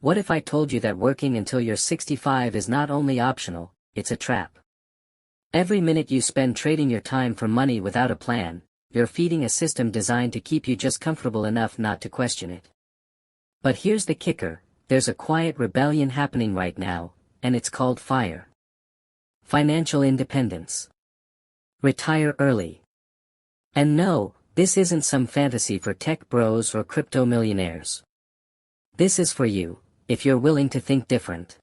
What if I told you that working until you're 65 is not only optional, it's a trap? Every minute you spend trading your time for money without a plan, you're feeding a system designed to keep you just comfortable enough not to question it. But here's the kicker, there's a quiet rebellion happening right now, and it's called FIRE. Financial independence. Retire early. And no, this isn't some fantasy for tech bros or crypto millionaires. This is for you, if you're willing to think different.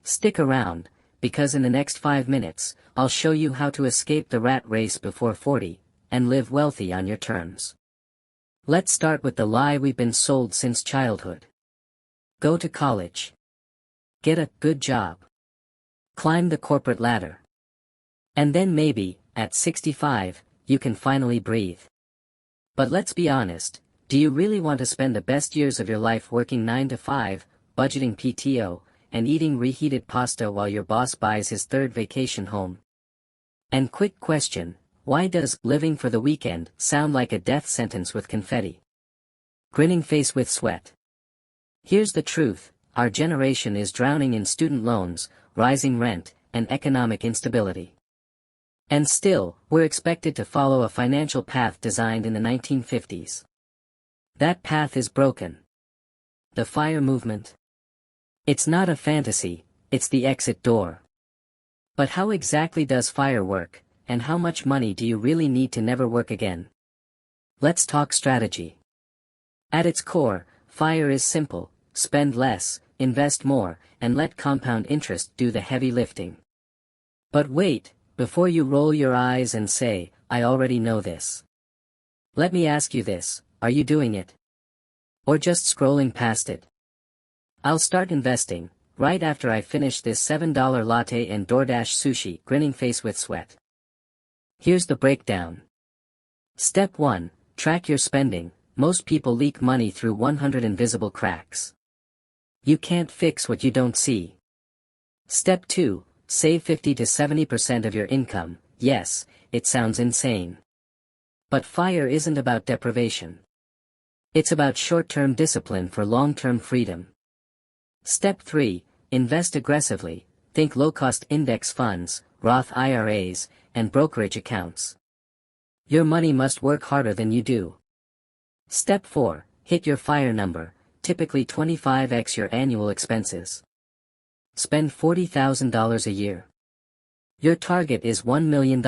Stick around, because in the next 5 minutes, I'll show you how to escape the rat race before 40, and live wealthy on your terms. Let's start with the lie we've been sold since childhood. Go to college. Get a good job. Climb the corporate ladder. And then maybe, at 65, you can finally breathe. But let's be honest, do you really want to spend the best years of your life working 9 to 5, budgeting PTO, and eating reheated pasta while your boss buys his third vacation home? And quick question, why does living for the weekend sound like a death sentence with confetti? Grinning face with sweat. Here's the truth, our generation is drowning in student loans, rising rent, and economic instability. And still, we're expected to follow a financial path designed in the 1950s. That path is broken. The FIRE movement. It's not a fantasy, it's the exit door. But how exactly does FIRE work, and how much money do you really need to never work again? Let's talk strategy. At its core, FIRE is simple, spend less, invest more, and let compound interest do the heavy lifting. But wait, before you roll your eyes and say, I already know this. Let me ask you this, are you doing it? Or just scrolling past it? I'll start investing, right after I finish this $7 latte and DoorDash sushi, grinning face with sweat. Here's the breakdown. Step 1, track your spending. Most people leak money through 100 invisible cracks. You can't fix what you don't see. Step 2, save 50 to 70% of your income. Yes, it sounds insane. But FIRE isn't about deprivation. It's about short-term discipline for long-term freedom. Step 3, invest aggressively. Think low-cost index funds, Roth IRAs, and brokerage accounts. Your money must work harder than you do. Step 4, hit your FIRE number, typically 25x your annual expenses. Spend $40,000 a year. Your target is $1 million.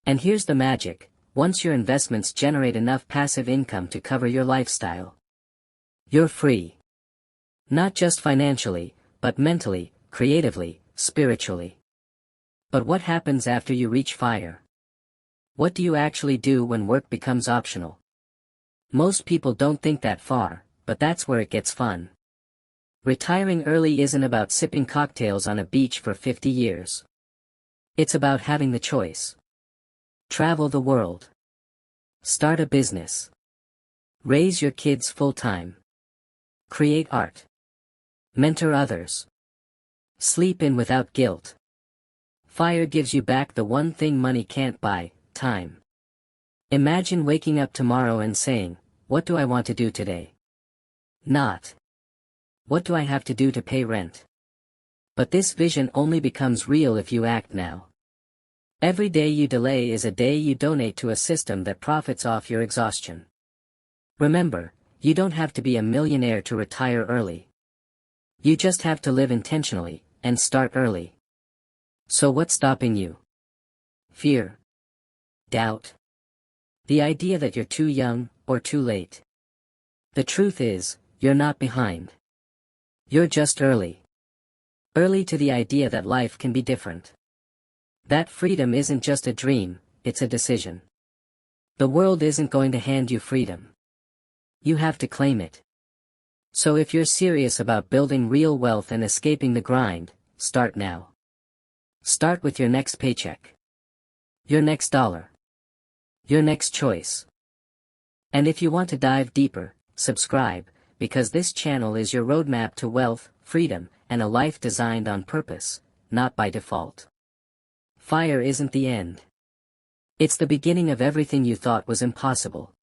And here's the magic, once your investments generate enough passive income to cover your lifestyle, you're free. Not just financially, but mentally, creatively, spiritually. But what happens after you reach FIRE? What do you actually do when work becomes optional? Most people don't think that far, but that's where it gets fun. Retiring early isn't about sipping cocktails on a beach for 50 years. It's about having the choice. Travel the world. Start a business. Raise your kids full-time. Create art. Mentor others. Sleep in without guilt. FIRE gives you back the one thing money can't buy, time. Imagine waking up tomorrow and saying, what do I want to do today? Not, what do I have to do to pay rent? But this vision only becomes real if you act now. Every day you delay is a day you donate to a system that profits off your exhaustion. Remember, you don't have to be a millionaire to retire early. You just have to live intentionally, and start early. So what's stopping you? Fear? Doubt? The idea that you're too young, or too late? The truth is, you're not behind. You're just early. Early to the idea that life can be different. That freedom isn't just a dream, it's a decision. The world isn't going to hand you freedom. You have to claim it. So if you're serious about building real wealth and escaping the grind, start now. Start with your next paycheck. Your next dollar. Your next choice. And if you want to dive deeper, subscribe, because this channel is your roadmap to wealth, freedom, and a life designed on purpose, not by default. FIRE isn't the end. It's the beginning of everything you thought was impossible.